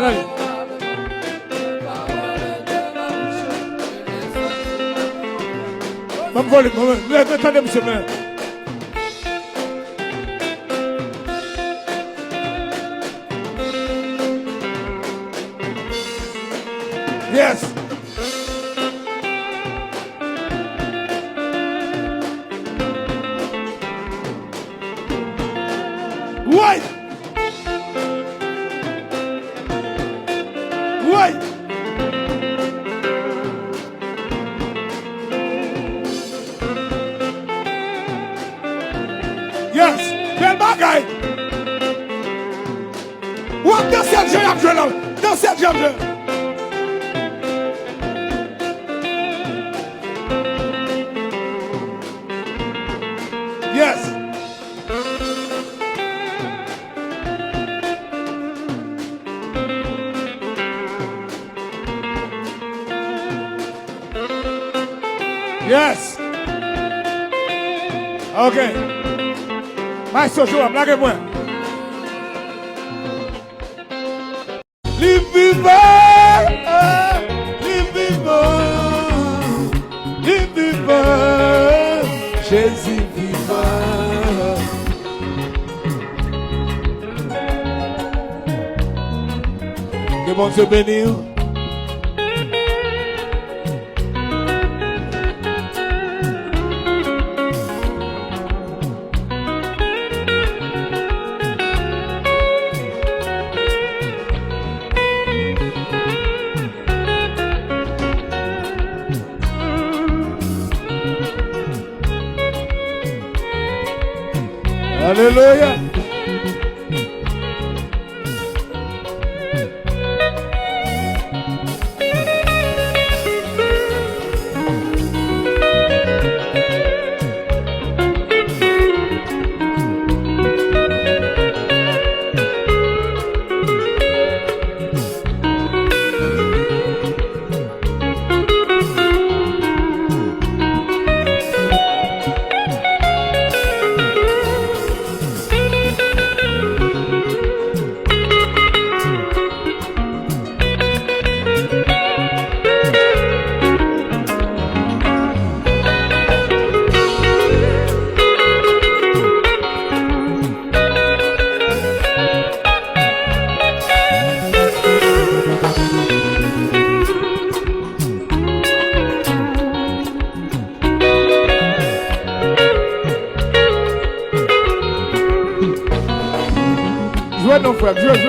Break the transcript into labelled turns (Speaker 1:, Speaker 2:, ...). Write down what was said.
Speaker 1: Allez. Attendez, monsieur. Yes. Wait. Wait. Yes. Quel bagaille. Ou dans cette jambe, dans cette jambe. Yes. Yes. Okay. Maestro João, blague-moi. Live vivant, live vivant, live vivant, Jésus vivant. Que bon Dieu bénisse. Alléluia. Jouez non frère, jouez.